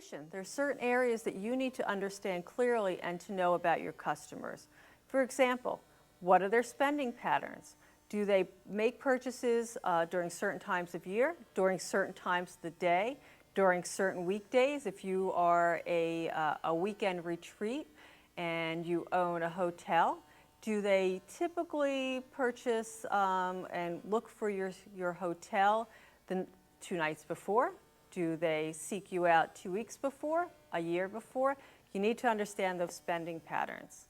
addition, there are certain areas that you need to understand clearly and to know about your customers. For example, what are their spending patterns? Do they make purchases during certain times of year, during certain times of the day, during certain weekdays? If you are a weekend retreat and you own a hotel, do they typically purchase and look for your hotel the 2 nights before? Do they seek you out 2 weeks before, a year before? You need to understand those spending patterns.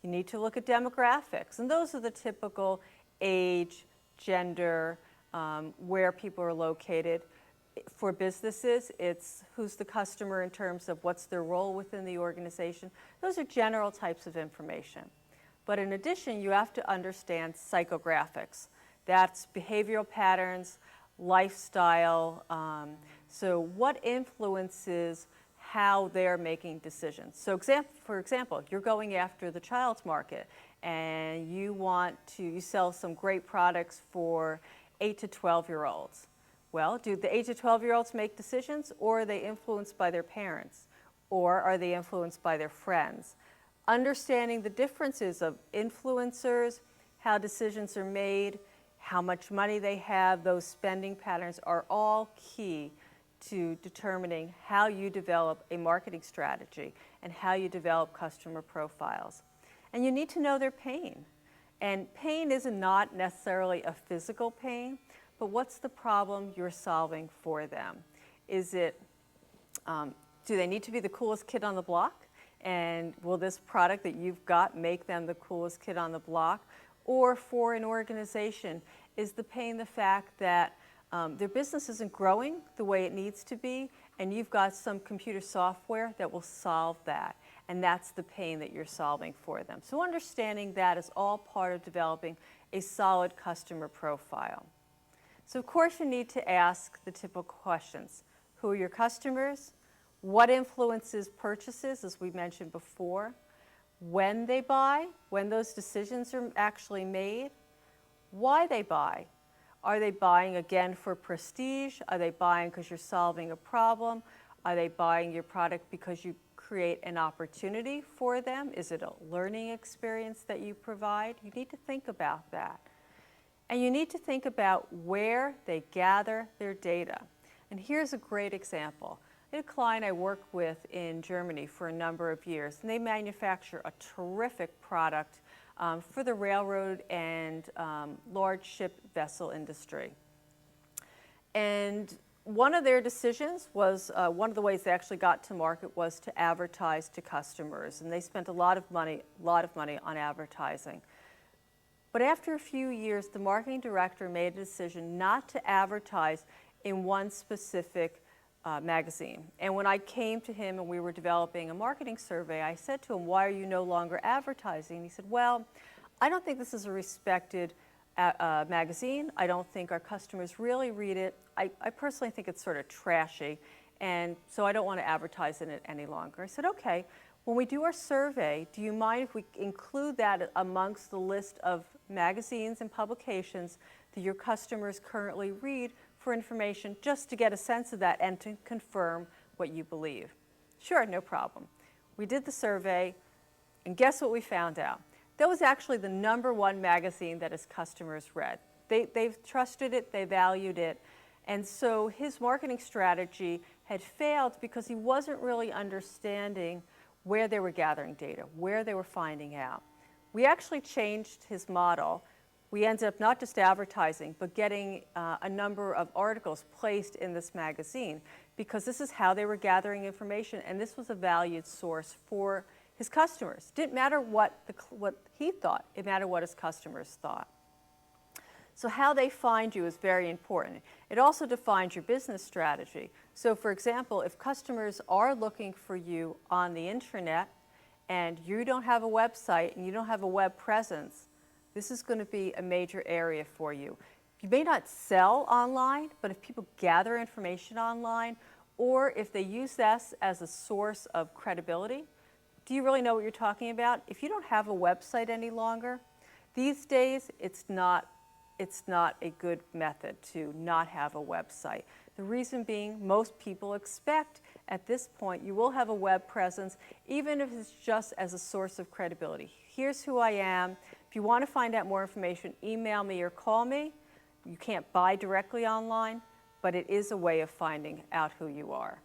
You need to look at demographics, and those are the typical age, gender, where people are located. For businesses, it's who's the customer in terms of what's their role within the organization. Those are general types of information. But in addition, you have to understand psychographics. That's behavioral patterns, lifestyle. So what influences how they're making decisions? So for example, you're going after the child's market and you sell some great products for 8 to 12-year-olds. Well, do the 8 to 12-year-olds make decisions, or are they influenced by their parents, or are they influenced by their friends? Understanding the differences of influencers, how decisions are made, how much money they have, those spending patterns are all key to determining how you develop a marketing strategy and how you develop customer profiles. And you need to know their pain. And pain is not necessarily a physical pain, but what's the problem you're solving for them? Is it, do they need to be the coolest kid on the block? And will this product that you've got make them the coolest kid on the block? Or for an organization, is the pain the fact that their business isn't growing the way it needs to be, and you've got some computer software that will solve that, and that's the pain that you're solving for them. So understanding that is all part of developing a solid customer profile. So of course you need to ask the typical questions. Who are your customers? What influences purchases, as we mentioned before? When they buy, when those decisions are actually made, why they buy. Are they buying again for prestige? Are they buying because you're solving a problem? Are they buying your product because you create an opportunity for them? Is it a learning experience that you provide? You need to think about that. And you need to think about where they gather their data. And here's a great example. I had a client I worked with in Germany for a number of years, and they manufacture a terrific product for the railroad and large ship vessel industry. And one of their decisions was, one of the ways they actually got to market was to advertise to customers, and they spent a lot of money on advertising. But after a few years, the marketing director made a decision not to advertise in one specific magazine. And when I came to him and we were developing a marketing survey, I said to him, "Why are you no longer advertising?" And he said, "Well, I don't think this is a respected magazine. I don't think our customers really read it. I personally think it's sort of trashy, and so I don't want to advertise in it any longer." I said, "Okay, when we do our survey, do you mind if we include that amongst the list of magazines and publications that your customers currently read for information, just to get a sense of that and to confirm what you believe?" "Sure, no problem." We did the survey, and guess what we found out? That was actually the #1 magazine that his customers read. They've trusted it, they valued it, and so his marketing strategy had failed because he wasn't really understanding where they were gathering data, where they were finding out. We actually changed his model. We ended up not just advertising, but getting a number of articles placed in this magazine, because this is how they were gathering information, and this was a valued source for his customers. Didn't matter what he thought, it mattered what his customers thought. So how they find you is very important. It also defines your business strategy. So for example, if customers are looking for you on the intranet and you don't have a website and you don't have a web presence, this is going to be a major area for you. You may not sell online, but if people gather information online, or if they use this as a source of credibility, do you really know what you're talking about? If you don't have a website any longer, these days it's not it's not a good method to not have a website. The reason being, most people expect at this point you will have a web presence, even if it's just as a source of credibility. Here's who I am. If you want to find out more information, email me or call me. You can't buy directly online, but it is a way of finding out who you are.